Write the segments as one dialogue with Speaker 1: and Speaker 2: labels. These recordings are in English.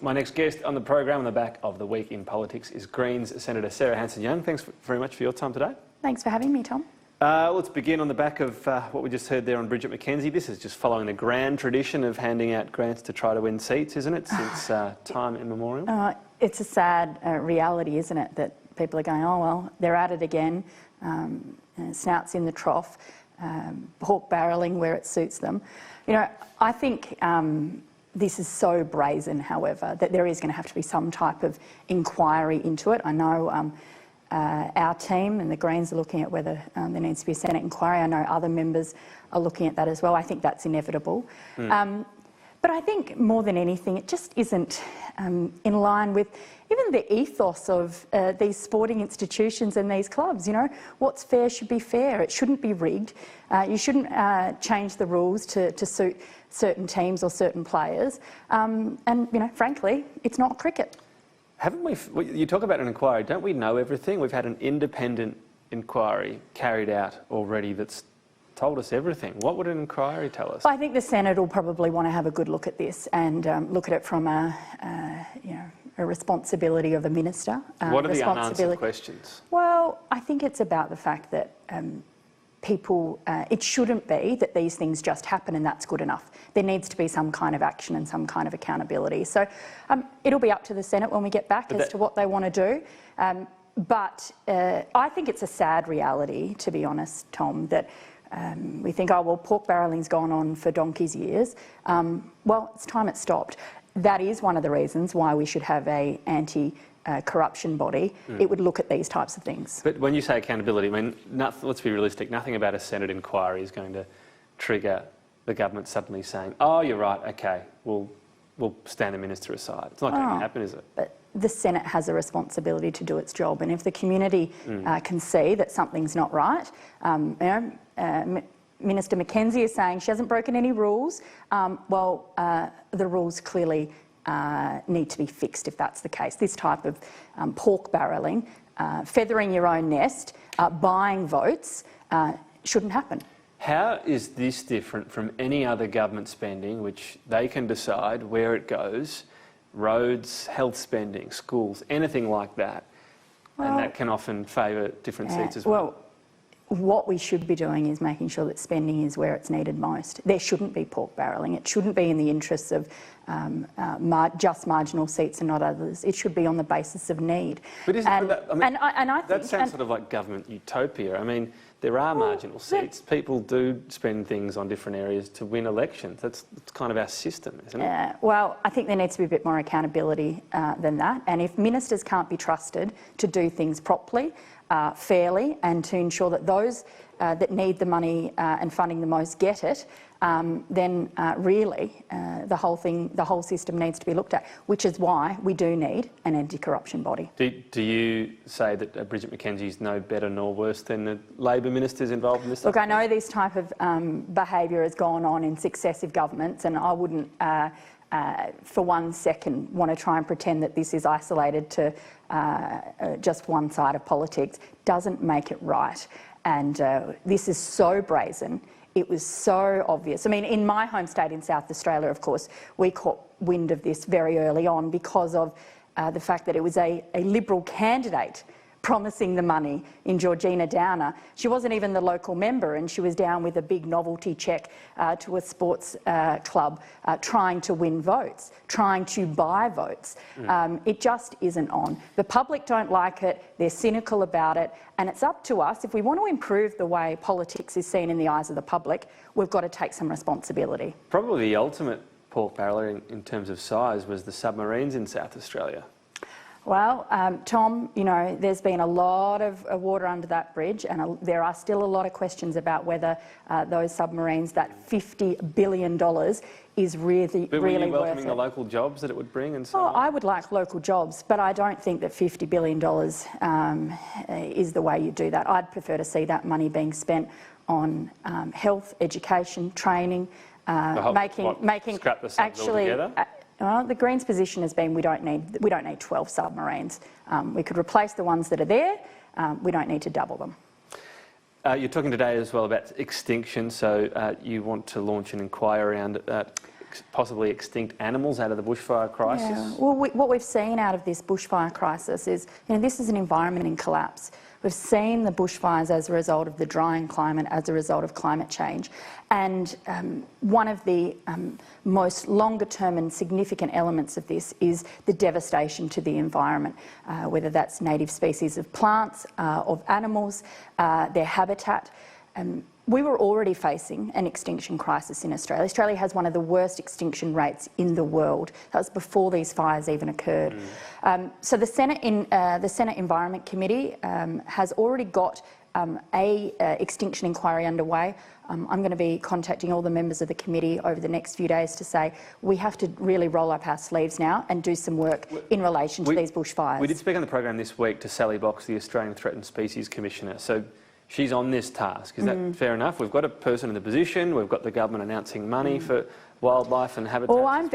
Speaker 1: My next guest on the program on the back of the Week in Politics is Greens Senator Sarah Hanson-Young. Thanks very much for your time today.
Speaker 2: Thanks for having me, Tom.
Speaker 1: Let's begin on the back of what we just heard there on Bridgette McKenzie. This is just following the grand tradition of handing out grants to try to win seats, isn't it, since time immemorial?
Speaker 2: It's a sad reality, isn't it, that people are going, oh, well, they're at it again, snouts in the trough, pork barrelling where it suits them. You know, I think this is so brazen, however, that there is going to have to be some type of inquiry into it. I know our team and the Greens are looking at whether there needs to be a Senate inquiry. I know other members are looking at that as well. I think that's inevitable. But I think more than anything, it just isn't in line with even the ethos of these sporting institutions and these clubs. You know, what's fair should be fair. It shouldn't be rigged. You shouldn't change the rules to suit certain teams or certain players. And, you know, frankly, it's not cricket.
Speaker 1: Haven't we, you talk about an inquiry, don't we know everything? We've had an independent inquiry carried out already that's told us everything. What would an inquiry tell us?
Speaker 2: I think the Senate will probably want to have a good look at this and look at it from a responsibility of a minister.
Speaker 1: What are the unanswered questions?
Speaker 2: Well, I think it's about the fact that people, it shouldn't be that these things just happen and that's good enough. There needs to be some kind of action and some kind of accountability. So it'll be up to the Senate when we get back as to what they want to do. But I think it's a sad reality, to be honest, Tom, that we think, oh, well, pork barrelling's gone on for donkey's years. Well, it's time it stopped. That is one of the reasons why we should have a anti-corruption body. It would look at these types of things.
Speaker 1: But when you say accountability, I mean, let's be realistic. Nothing about a Senate inquiry is going to trigger the government suddenly saying, oh, you're right, OK, we'll stand the minister aside. It's not going to happen, is it?
Speaker 2: But the Senate has a responsibility to do its job, and if the community can see that something's not right, you know, Minister McKenzie is saying she hasn't broken any rules. Well, the rules clearly need to be fixed if that's the case. This type of pork barrelling, feathering your own nest, buying votes, shouldn't happen.
Speaker 1: How is this different from any other government spending which they can decide where it goes? Roads, health spending, schools, anything like that. Well, and that can often favour different seats as well.
Speaker 2: What we should be doing is making sure that spending is where it's needed most. There shouldn't be pork barrelling. It shouldn't be in the interests of just marginal seats and not others. It should be on the basis of need.
Speaker 1: But that sounds sort of like government utopia. I mean, there are marginal seats. People do spend things on different areas to win elections. That's kind of our system, isn't it?
Speaker 2: Well, I think there needs to be a bit more accountability than that. And if ministers can't be trusted to do things properly, fairly, and to ensure that those that need the money and funding the most get it, then really the whole system needs to be looked at, which is why we do need an anti-corruption body.
Speaker 1: Do you say that Bridgette McKenzie is no better nor worse than the Labor ministers involved in this?
Speaker 2: Look, I know this type of behaviour has gone on in successive governments, and I wouldn't for 1 second want to try and pretend that this is isolated to just one side of politics. Doesn't make it right. And this is so brazen. It was so obvious. I mean, in my home state in South Australia, of course, we caught wind of this very early on because of the fact that it was a Liberal candidate promising the money in Georgina Downer. She wasn't even the local member, and she was down with a big novelty check to a sports club trying to win votes, trying to buy votes. It just isn't on. The public don't like it, they're cynical about it, and it's up to us. If we want to improve the way politics is seen in the eyes of the public, we've got to take some responsibility.
Speaker 1: Probably the ultimate pork barreller in terms of size was the Submarines in South Australia.
Speaker 2: Well, Tom, you know, there's been a lot of water under that bridge, and there are still a lot of questions about whether those submarines, that $50 billion, is really
Speaker 1: worth it. But were you welcoming
Speaker 2: worth
Speaker 1: the local jobs that it would bring and so on?
Speaker 2: I would like local jobs, but I don't think that $50 billion is the way you do that. I'd prefer to see that money being spent on health, education, training, making
Speaker 1: scrap the subs altogether?
Speaker 2: Well, the Greens' position has been we don't need 12 submarines. We could replace the ones that are there. We don't need to double them.
Speaker 1: You're talking today as well about Extinction, so you want to launch an inquiry around possibly extinct animals out of the bushfire crisis?
Speaker 2: Yeah. Well, what we've seen out of this bushfire crisis is, this is an environment in collapse. We've seen the bushfires as a result of the drying climate, as a result of climate change. And one of the most longer-term and significant elements of this is the devastation to the environment, whether that's native species of plants, of animals, their habitat. We were already facing an extinction crisis in Australia. Australia has one of the worst extinction rates in the world. That was before these fires even occurred. So the Senate Environment Committee has already got a extinction inquiry underway. I'm going to be contacting all the members of the committee over the next few days to say we have to really roll up our sleeves now and do some work in relation to these bushfires.
Speaker 1: We did speak on the program this week to Sally Box, the Australian Threatened Species Commissioner. So she's on this task. Is that fair enough? We've got a person in the position. We've got the government announcing money for wildlife and habitat.
Speaker 2: Well, I'm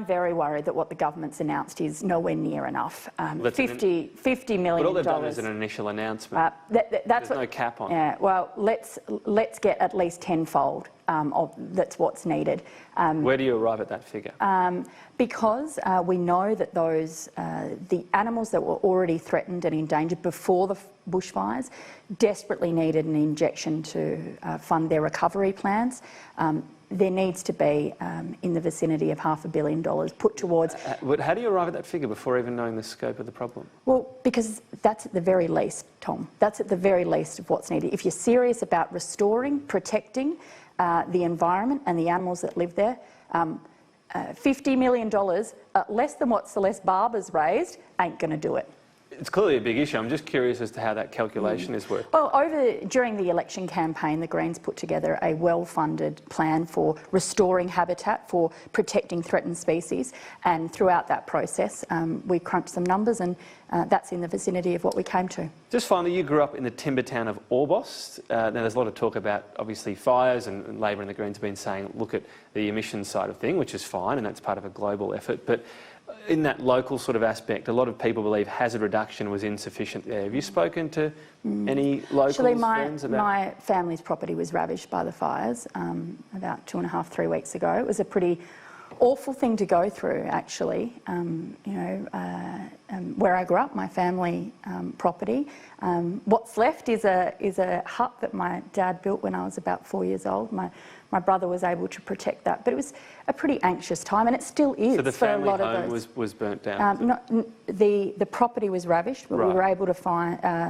Speaker 2: very worried that what the government's announced is nowhere near enough. $50 million.
Speaker 1: But all they've done is an initial announcement. There's no cap on it.
Speaker 2: Yeah. Well, let's get at least tenfold. That's what's needed.
Speaker 1: Where do you arrive at that figure?
Speaker 2: Because we know that the animals that were already threatened and endangered before the bushfires desperately needed an injection to fund their recovery plans. There needs to be in the vicinity of $500 million put towards...
Speaker 1: How do you arrive at that figure before even knowing the scope of the problem?
Speaker 2: Well, because that's at the very least, Tom. That's at the very least of what's needed. If you're serious about restoring, protecting the environment and the animals that live there, $50 million, less than what Celeste Barber's raised, ain't going to do it.
Speaker 1: It's clearly a big issue. I'm just curious as to how that calculation is worked.
Speaker 2: Well, during the election campaign, the Greens put together a well-funded plan for restoring habitat, for protecting threatened species, and throughout that process, we crunched some numbers, and that's in the vicinity of what we came to.
Speaker 1: Just finally, you grew up in the timber town of Orbost. Now, there's a lot of talk about, obviously, fires, and Labor and the Greens have been saying, look at the emissions side of thing, which is fine, and that's part of a global effort. But in that local sort of aspect, a lot of people believe hazard reduction was insufficient there. Have you spoken to any locals, friends about...
Speaker 2: my family's property was ravaged by the fires about 2.5, 3 weeks ago. It was a pretty awful thing to go through, actually. Where I grew up, my family property, what's left is a hut that my dad built when I was about 4 years old. My brother was able to protect that, but it was a pretty anxious time, and it still is.
Speaker 1: So the family
Speaker 2: for a lot
Speaker 1: home
Speaker 2: of those.
Speaker 1: was burnt down?
Speaker 2: The property was ravished, but we were able to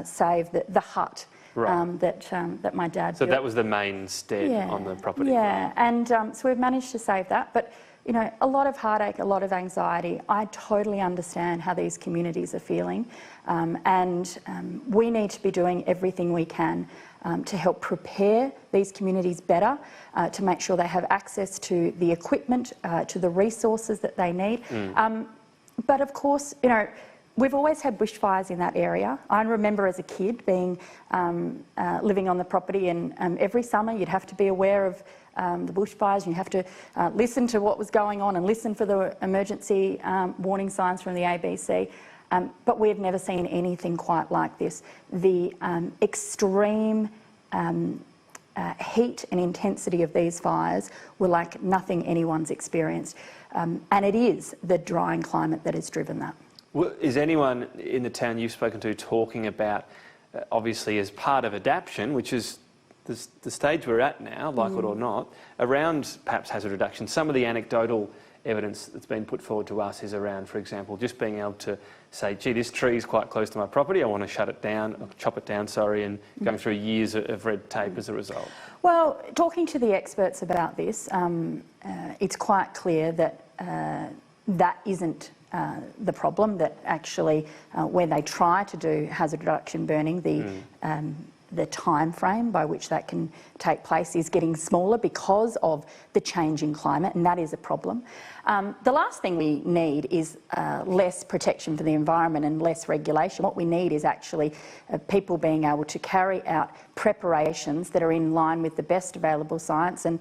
Speaker 2: save the hut that my dad built.
Speaker 1: So that was the mainstead on the property?
Speaker 2: Yeah, and so we've managed to save that. But a lot of heartache, a lot of anxiety. I totally understand how these communities are feeling, and we need to be doing everything we can to help prepare these communities better, to make sure they have access to the equipment, to the resources that they need. But of course, we've always had bushfires in that area. I remember as a kid being living on the property, and every summer you'd have to be aware of the bushfires, and you have to listen to what was going on and listen for the emergency warning signs from the ABC. But we've never seen anything quite like this. The extreme heat and intensity of these fires were like nothing anyone's experienced. And it is the drying climate that has driven that.
Speaker 1: Well, is anyone in the town you've spoken to talking about, obviously as part of adaptation, which is the stage we're at now, like it or not, around perhaps hazard reduction? Some of the anecdotal evidence that's been put forward to us is around, for example, just being able to say, gee, this tree is quite close to my property, I want to chop it down, and going through years of red tape as a result.
Speaker 2: Well, talking to the experts about this, it's quite clear that that isn't the problem, that actually when they try to do hazard reduction burning, the time frame by which that can take place is getting smaller because of the changing climate, and that is a problem. The last thing we need is less protection for the environment and less regulation. What we need is actually people being able to carry out preparations that are in line with the best available science and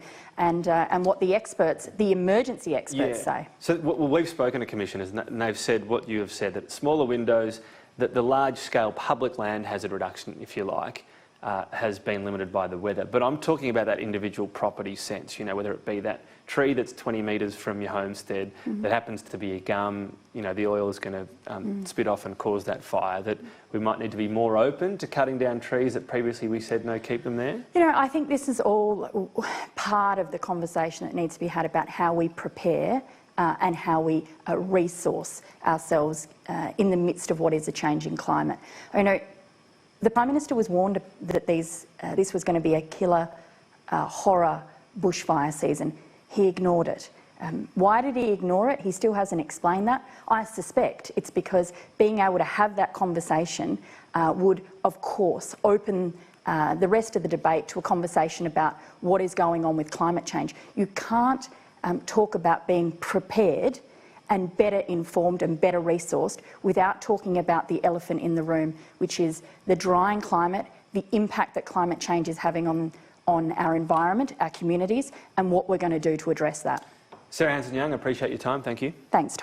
Speaker 2: what the experts, the emergency experts, say.
Speaker 1: So we've spoken to commissioners, and they've said what you have said, that smaller windows, that the large-scale public land hazard reduction, if you like, has been limited by the weather. But I'm talking about that individual property sense, you know, whether it be that tree that's 20 metres from your homestead that happens to be a gum, you know, the oil is going to spit off and cause that fire, that we might need to be more open to cutting down trees that previously we said no, keep them there?
Speaker 2: You know, I think this is all part of the conversation that needs to be had about how we prepare and how we resource ourselves in the midst of what is a changing climate. You know, the Prime Minister was warned that this was going to be a killer, horror bushfire season. He ignored it. Why did he ignore it? He still hasn't explained that. I suspect it's because being able to have that conversation would, of course, open the rest of the debate to a conversation about what is going on with climate change. You can't talk about being prepared and better informed and better resourced without talking about the elephant in the room, which is the drying climate, the impact that climate change is having on our environment, our communities, and what we're going to do to address that.
Speaker 1: Sarah Hanson-Young, I appreciate your time. Thank you.
Speaker 2: Thanks, Tom.